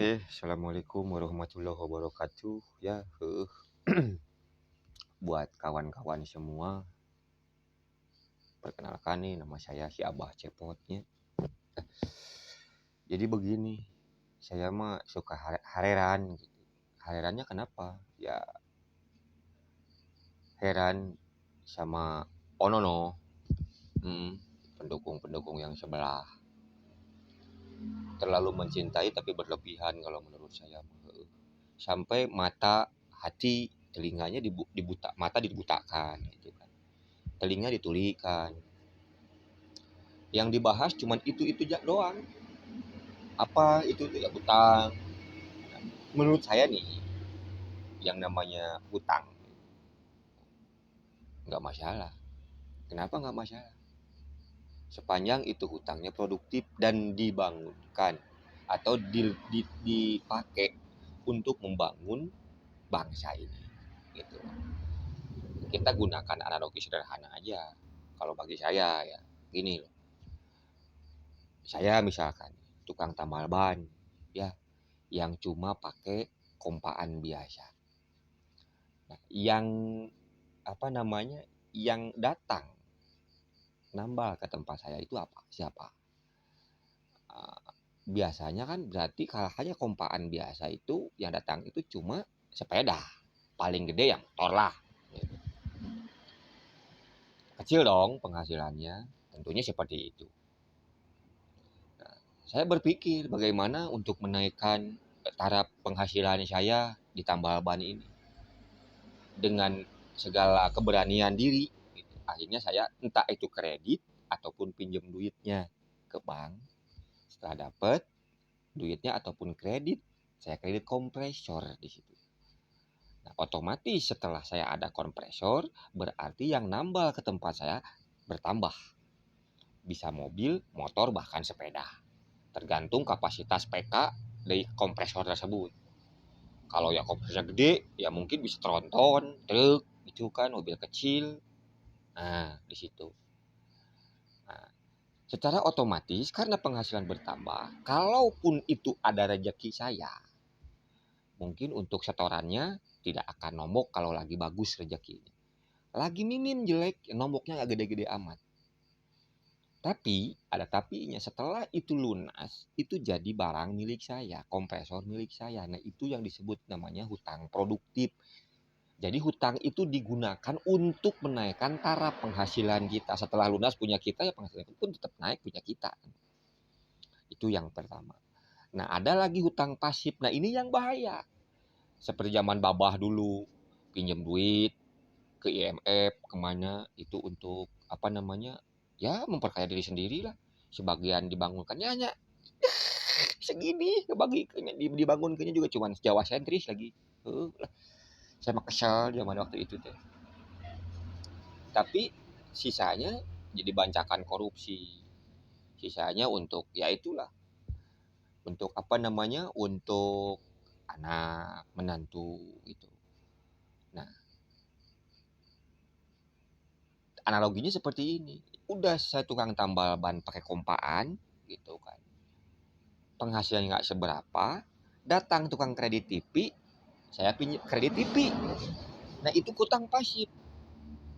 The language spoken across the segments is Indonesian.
Oke, assalamualaikum warahmatullahi wabarakatuh. Ya, buat kawan-kawan semua, perkenalkan nih nama saya si Abah Cepotnya. Jadi begini, saya mah suka heran gitu. Herannya kenapa? Ya heran sama Onono, pendukung-pendukung yang sebelah. Terlalu mencintai tapi berlebihan kalau menurut saya. Sampai mata, hati, telinganya mata dibutakan gitu kan. Telinga ditulikan. Yang dibahas cuman itu doang. Apa itu ya hutang. Menurut saya nih, yang namanya hutang nggak masalah. Kenapa nggak masalah? Sepanjang itu hutangnya produktif dan dibangunkan atau dipakai untuk membangun bangsa ini. Gitu. Kita gunakan analogi sederhana aja. Kalau bagi saya ya, gini loh. Saya misalkan tukang tambal ban, ya, yang cuma pakai kompaan biasa. Nah, yang apa namanya, yang datang nambal ke tempat saya itu apa? Siapa? Uh, Biasanya kan berarti kalau hanya kompaan biasa itu yang datang itu cuma sepeda, paling gede yang motor lah. Kecil dong penghasilannya, tentunya seperti itu. Nah, saya berpikir bagaimana untuk menaikkan taraf penghasilan saya di tambal ban ini dengan segala keberanian diri. Akhirnya saya entah itu kredit ataupun pinjam duitnya ke bank. Setelah dapat duitnya ataupun kredit, saya kredit kompresor di situ. Nah, otomatis setelah saya ada kompresor, berarti yang nambal ke tempat saya bertambah. Bisa mobil, motor, bahkan sepeda. Tergantung kapasitas PK dari kompresor tersebut. Kalau yang kompresornya gede, ya mungkin bisa tronton, truk, itu kan mobil kecil. Nah, di situ. Nah, secara otomatis karena penghasilan bertambah, kalaupun itu ada rezeki saya, mungkin untuk setorannya tidak akan nombok kalau lagi bagus rezekinya. Lagi minim jelek, nomboknya nggak gede-gede amat. Tapi ada tapinya, setelah itu lunas, itu jadi barang milik saya, kompresor milik saya. Nah, itu yang disebut namanya hutang produktif. Jadi hutang itu digunakan untuk menaikkan taraf penghasilan kita. Setelah lunas punya kita, ya penghasilan itu pun tetap naik punya kita. Itu yang pertama. Nah, ada lagi hutang pasif. Nah, ini yang bahaya. Seperti zaman babah dulu, pinjam duit ke IMF, kemana, itu untuk apa namanya, ya memperkaya diri sendiri lah. Sebagian dibangunkannya hanya segini, dibangunkannya juga cuma Jawa sentris lagi. Saya mah kesal zaman waktu itu teh. Tapi sisanya jadi bancakan korupsi. Sisanya untuk ya itulah, untuk apa namanya, untuk anak menantu gitu. Nah, analoginya seperti ini. Udah saya tukang tambal ban pakai kompaan gitu kan. Penghasilannya nggak seberapa, datang tukang kredit TV, saya pinjam kredit TV. Nah, itu hutang pasif.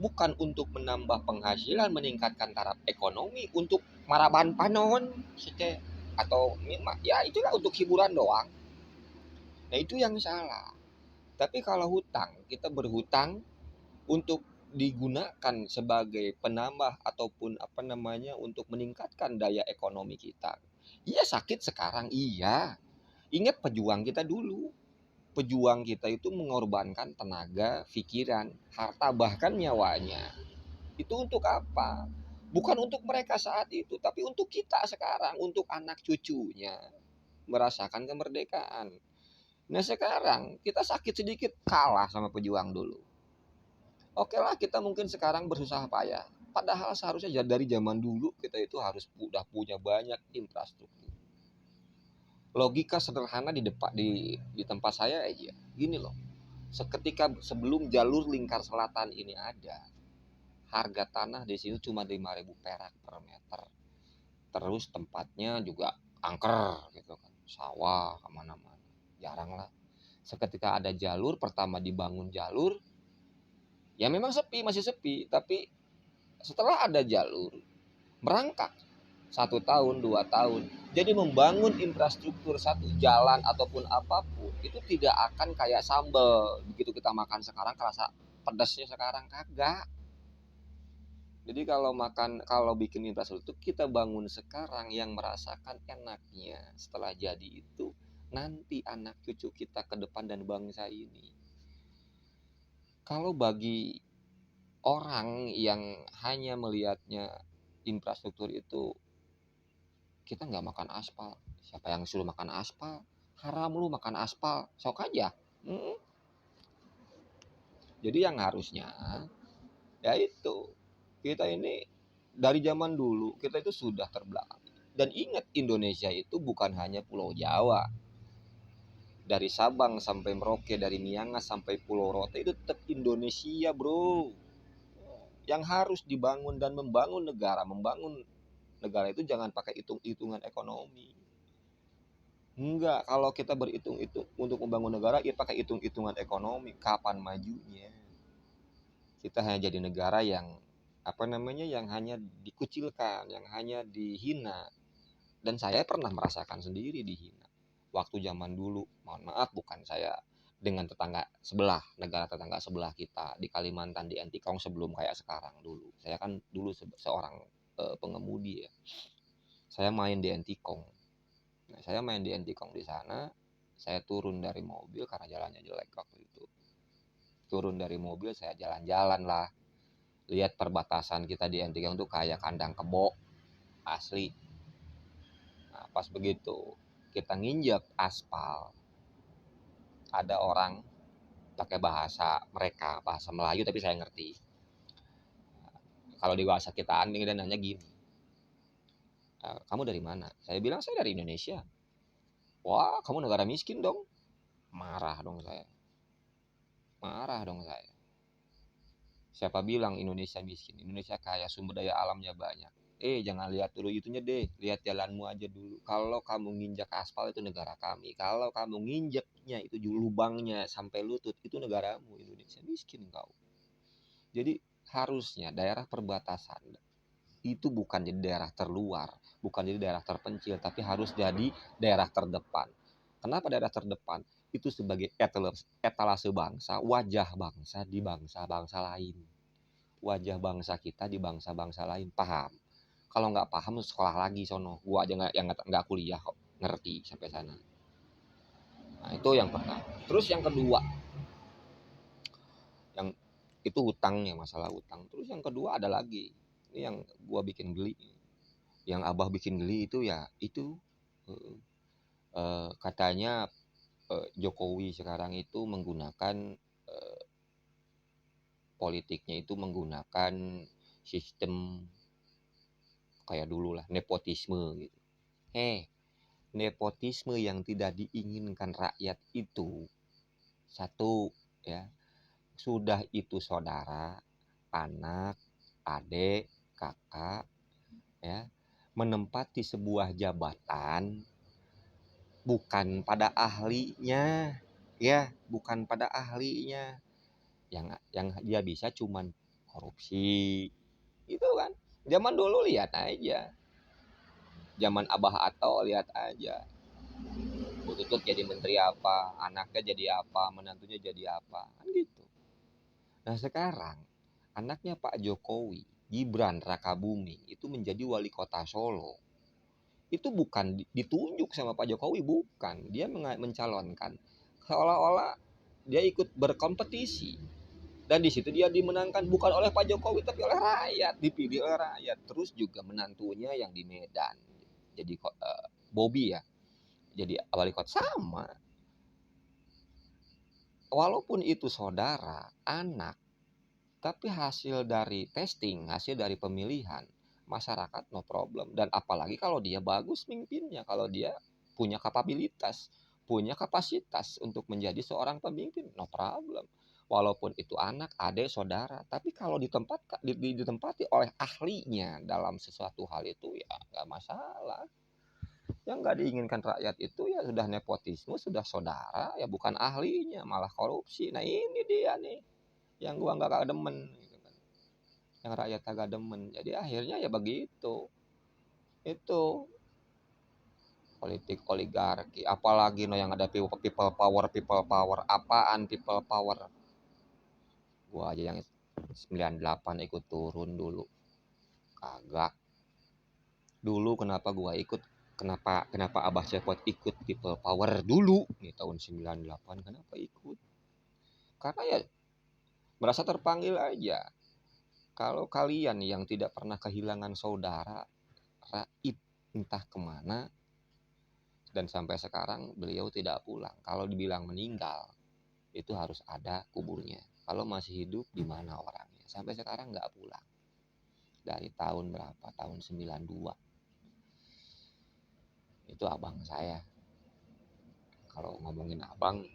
Bukan untuk menambah penghasilan, meningkatkan taraf ekonomi, untuk maraban panon atau ya itulah untuk hiburan doang. Nah, itu yang salah. Tapi kalau hutang, kita berhutang untuk digunakan sebagai penambah ataupun apa namanya, untuk meningkatkan daya ekonomi kita. Iya, sakit sekarang, iya. Ingat pejuang kita dulu. Pejuang kita itu mengorbankan tenaga, pikiran, harta, bahkan nyawanya. Itu untuk apa? Bukan untuk mereka saat itu, tapi untuk kita sekarang, untuk anak cucunya merasakan kemerdekaan. Nah, sekarang kita sakit sedikit kalah sama pejuang dulu. Oke lah, kita mungkin sekarang bersusah payah. Padahal seharusnya dari zaman dulu kita itu harus udah punya banyak infrastruktur. Logika sederhana di tempat saya aja. Gini loh. Seketika sebelum jalur lingkar selatan ini ada, harga tanah di sini cuma 5.000 perak per meter. Terus tempatnya juga angker gitu kan. sawah kemana-mana, jarang lah. Seketika ada jalur, pertama dibangun jalur, ya memang sepi, masih sepi, tapi setelah ada jalur, merangkak 1 tahun, 2 tahun. Jadi membangun infrastruktur satu jalan ataupun apapun itu tidak akan kayak sambal. Begitu kita makan sekarang kerasa pedasnya sekarang, kagak. Jadi kalau bikin infrastruktur kita bangun sekarang yang merasakan enaknya. Setelah jadi itu nanti anak cucu kita ke depan dan bangsa ini. Kalau bagi orang yang hanya melihatnya infrastruktur itu, kita nggak makan aspal. Siapa yang suruh makan aspal? Haram lu makan aspal, sok aja. Jadi yang harusnya, ya itu, kita ini dari zaman dulu kita itu sudah terbelakang. Dan ingat, Indonesia itu bukan hanya Pulau Jawa. Dari Sabang sampai Merauke, dari Miangas sampai Pulau Rote itu tetap Indonesia, bro. Yang harus dibangun dan membangun negara itu jangan pakai hitung-hitungan ekonomi. Enggak, kalau kita berhitung itu untuk membangun negara, ya pakai hitung-hitungan ekonomi, kapan majunya. Kita hanya jadi negara yang yang hanya dikucilkan, yang hanya dihina. Dan saya pernah merasakan sendiri dihina. Waktu zaman dulu, mohon maaf, bukan saya, dengan tetangga sebelah, negara tetangga sebelah kita di Kalimantan, di Entikong, sebelum kayak sekarang dulu. Saya kan dulu seorang pengemudi ya. Saya main di Entikong. Nah, saya main di Entikong di sana, saya turun dari mobil karena jalannya jelek waktu itu. Turun dari mobil, saya jalan-jalan lah. Lihat perbatasan kita di Entikong tuh kayak kandang kebo, asli. Nah, pas begitu kita nginjek aspal, ada orang pakai bahasa mereka, bahasa Melayu tapi saya ngerti. Kalau di bahasa kita aneh dan nanya gini, kamu dari mana? Saya bilang saya dari Indonesia. Wah, kamu negara miskin dong. Marah dong saya. Siapa bilang Indonesia miskin? Indonesia kaya, sumber daya alamnya banyak. Jangan lihat dulu itunya deh, lihat jalanmu aja dulu. Kalau kamu nginjak aspal itu negara kami. Kalau kamu nginjaknya itu lubangnya sampai lutut, itu negaramu. Indonesia miskin kau. Jadi harusnya daerah perbatasan itu bukan jadi daerah terluar, bukan jadi daerah terpencil, tapi harus jadi daerah terdepan. Kenapa daerah terdepan? Itu sebagai etalase bangsa, wajah bangsa di bangsa-bangsa lain. Wajah bangsa kita di bangsa-bangsa lain. Paham? Kalau nggak paham, sekolah lagi sono. Gua aja nggak kuliah kok, ngerti sampai sana. Nah, itu yang pertama. Terus yang kedua, yang itu hutangnya, masalah hutang. Terus yang kedua ada lagi. Ini yang gua bikin geli. Yang Abah bikin geli itu ya itu katanya Jokowi sekarang itu menggunakan politiknya itu menggunakan sistem kayak dulu lah, nepotisme gitu. Nepotisme yang tidak diinginkan rakyat itu, satu ya, sudah itu saudara, anak, adik, kakak ya, menempati sebuah jabatan bukan pada ahlinya, ya, bukan pada ahlinya. Yang dia bisa cuman korupsi. Itu kan. Zaman dulu lihat aja. Zaman Abah Ato lihat aja. Bu Tutut jadi menteri apa, anaknya jadi apa, menantunya jadi apa, kan gitu. Nah, sekarang anaknya Pak Jokowi, Gibran Rakabuming, itu menjadi wali kota Solo. Itu bukan ditunjuk sama Pak Jokowi, bukan. Dia mencalonkan. Seolah-olah dia ikut berkompetisi. Dan di situ dia dimenangkan bukan oleh Pak Jokowi tapi oleh rakyat, dipilih oleh rakyat. Terus juga menantunya yang di Medan, jadi Bobby ya, jadi wali kota sama. Walaupun itu saudara, anak, tapi hasil dari testing, hasil dari pemilihan, masyarakat no problem. Dan apalagi kalau dia bagus mimpinnya, kalau dia punya kapabilitas, punya kapasitas untuk menjadi seorang pemimpin, no problem. Walaupun itu anak, adik, saudara, tapi kalau ditempati oleh ahlinya dalam sesuatu hal itu ya nggak masalah. Yang nggak diinginkan rakyat itu ya sudah nepotisme, sudah saudara, ya bukan ahlinya, malah korupsi. Nah ini dia nih, yang gua nggak demen, gitu kan. Yang rakyat kagak demen. Jadi akhirnya ya begitu. Itu politik oligarki. Apalagi no yang ada people power. Apaan people power? Gua aja yang 98 ikut turun dulu. Kagak. Dulu kenapa gua ikut, kenapa Abah Cepot ikut people power dulu nih tahun 98, kenapa ikut? Karena ya merasa terpanggil aja. Kalau kalian yang tidak pernah kehilangan saudara raib entah kemana, dan sampai sekarang beliau tidak pulang. Kalau dibilang meninggal itu harus ada kuburnya. Kalau masih hidup di mana orangnya? Sampai sekarang nggak pulang. Dari tahun berapa? Tahun 92. Itu abang saya. Kalau ngomongin abang,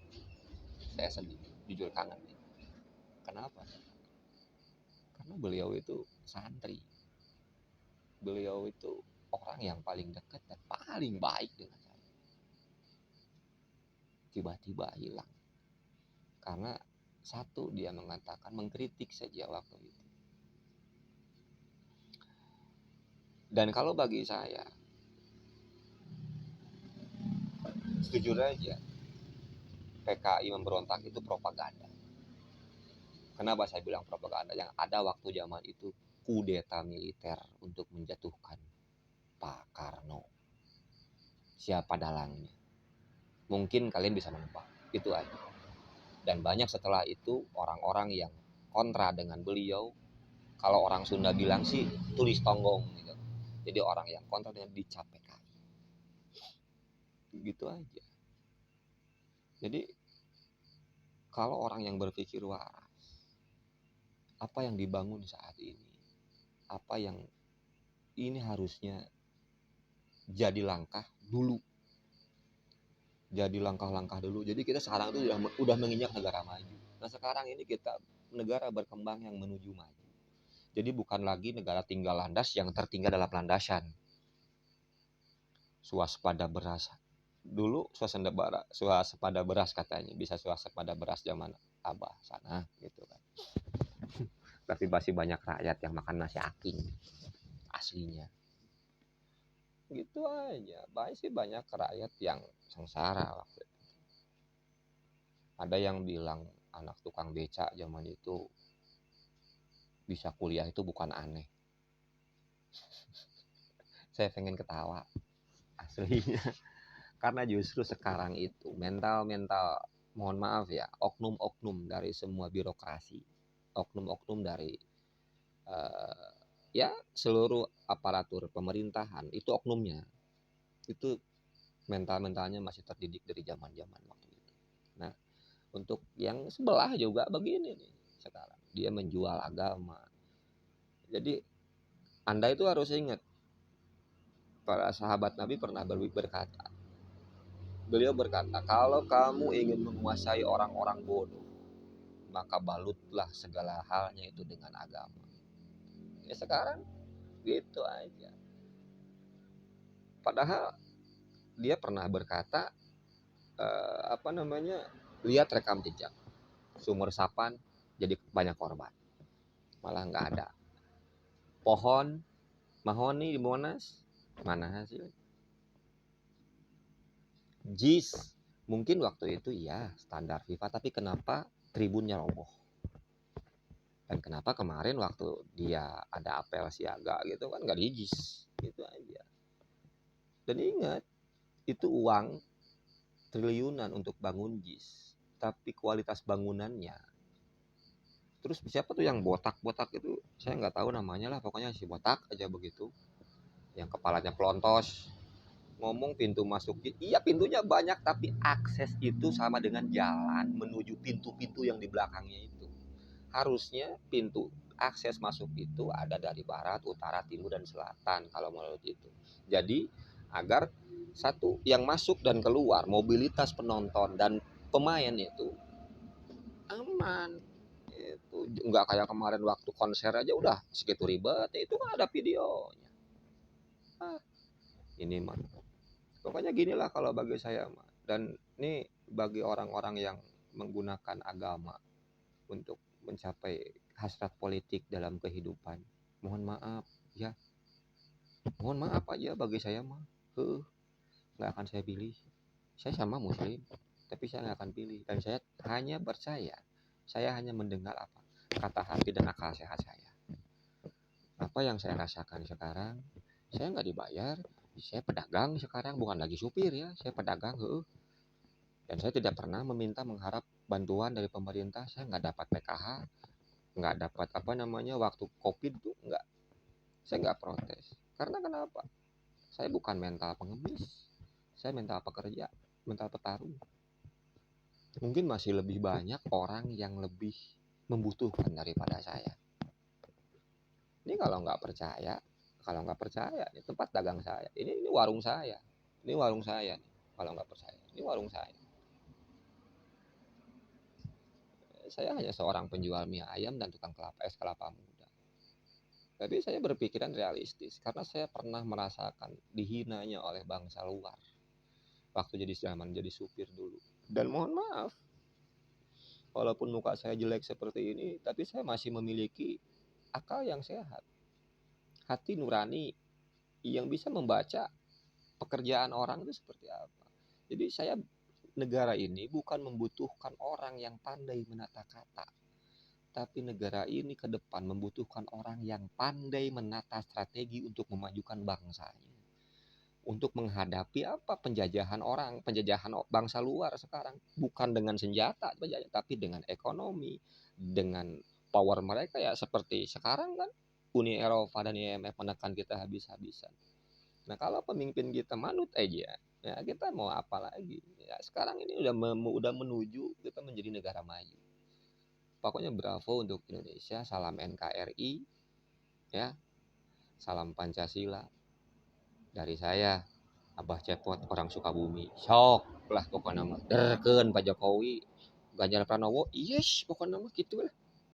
saya sedih, jujur kangen. Kenapa? Karena beliau itu santri. Beliau itu orang yang paling dekat dan paling baik dengan saya. Tiba-tiba hilang. Karena satu, dia mengatakan mengkritik saja waktu itu. Dan kalau bagi saya, jujur aja, PKI memberontak itu propaganda. Kenapa saya bilang propaganda? Yang ada waktu zaman itu kudeta militer untuk menjatuhkan Pak Karno. Siapa dalangnya? Mungkin kalian bisa menebak. Itu aja. Dan banyak setelah itu orang-orang yang kontra dengan beliau. Kalau orang Sunda bilang sih tulis tonggong gitu. Jadi orang yang kontra dengan dicap PKI. Gitu aja. Jadi kalau orang yang berpikir waras, apa yang dibangun saat ini, apa yang ini harusnya jadi langkah dulu. Jadi langkah-langkah dulu. Jadi kita sekarang itu udah menginjak negara maju. Nah sekarang ini kita negara berkembang yang menuju maju. Jadi bukan lagi negara tinggal landas yang tertinggal dalam landasan. Swaspada beras. Dulu swaspada beras katanya. Bisa swaspada beras zaman Abah sana gitu kan. Tapi masih banyak rakyat yang makan nasi aking aslinya. Gitu aja. Baik sih banyak rakyat yang sengsara waktu itu. Ada yang bilang anak tukang beca zaman itu bisa kuliah itu bukan aneh. Saya pengen ketawa aslinya. Karena justru sekarang itu mental-mental, mohon maaf ya, oknum-oknum dari semua birokrasi, oknum-oknum dari ya seluruh aparatur pemerintahan itu oknumnya. Itu mental-mentalnya masih terdidik dari zaman-zaman waktu itu. Nah, untuk yang sebelah juga begini nih sekarang. Dia menjual agama. Jadi Anda itu harus ingat, para sahabat Nabi pernah berkata, beliau berkata, kalau kamu ingin menguasai orang-orang bodoh, maka balutlah segala halnya itu dengan agama. Ya sekarang gitu aja. Padahal dia pernah berkata, lihat rekam jejak, sumur resapan jadi banyak korban, malah nggak ada pohon mahoni di Monas, mana hasil. JIS mungkin waktu itu ya standar FIFA, tapi kenapa tribunnya roboh? Dan kenapa kemarin waktu dia ada apel siaga gitu kan nggak di JIS? Gitu aja. Dan ingat, itu uang triliunan untuk bangun JIS, tapi kualitas bangunannya. Terus siapa tuh yang botak-botak itu? Saya nggak tahu namanya lah, pokoknya si botak aja begitu. Yang kepalanya pelontos, ngomong pintu masuk, iya pintunya banyak tapi akses itu sama dengan jalan menuju pintu-pintu yang di belakangnya itu. Harusnya pintu akses masuk itu ada dari barat, utara, timur, dan selatan kalau menurut itu. Jadi agar satu yang masuk dan keluar, mobilitas penonton dan pemain itu aman. Itu nggak kayak kemarin waktu konser aja udah segitu ribet, itu kan ada videonya. Ini mah Pokoknya ginilah kalau bagi saya mah. Dan ini bagi orang-orang yang menggunakan agama untuk mencapai hasrat politik dalam kehidupan. Mohon maaf ya, mohon maaf aja bagi saya mah. Nggak akan saya pilih. Saya sama muslim, tapi saya nggak akan pilih. Dan saya hanya percaya, saya hanya mendengar apa kata hati dan akal sehat saya. Apa yang saya rasakan sekarang, saya nggak dibayar. Saya pedagang sekarang, bukan lagi supir ya, saya pedagang. Dan saya tidak pernah meminta mengharap bantuan dari pemerintah. Saya nggak dapat PKH, nggak dapat apa namanya waktu COVID tuh nggak. Saya nggak protes. Karena kenapa? Saya bukan mental pengemis. Saya mental pekerja, mental petarung. Mungkin masih lebih banyak orang yang lebih membutuhkan daripada saya. Ini kalau nggak percaya, ini tempat dagang saya, ini warung saya, ini warung saya. Kalau nggak percaya, ini warung saya. Saya hanya seorang penjual mie ayam dan tukang es kelapa muda. Tapi saya berpikiran realistis karena saya pernah merasakan dihinanya oleh bangsa luar waktu jadi supir dulu. Dan mohon maaf, walaupun muka saya jelek seperti ini, tapi saya masih memiliki akal yang sehat, hati nurani yang bisa membaca pekerjaan orang itu seperti apa. Jadi saya, negara ini bukan membutuhkan orang yang pandai menata kata, tapi negara ini ke depan membutuhkan orang yang pandai menata strategi untuk memajukan bangsanya. Untuk menghadapi apa penjajahan bangsa luar sekarang, bukan dengan senjata tapi dengan ekonomi, dengan power mereka ya seperti sekarang kan Uni Eropa dan IMF menekan kita habis-habisan. Nah, kalau pemimpin kita manut aja, ya kita mau apa lagi? Ya sekarang ini udah menuju kita menjadi negara maju. Pokoknya bravo untuk Indonesia, salam NKRI, ya, salam Pancasila dari saya, Abah Cepot, orang Sukabumi. Sok lah pokoknya mah. Derkeun Pak Jokowi, Ganjar Pranowo, yes pokoknya mah gitu lah.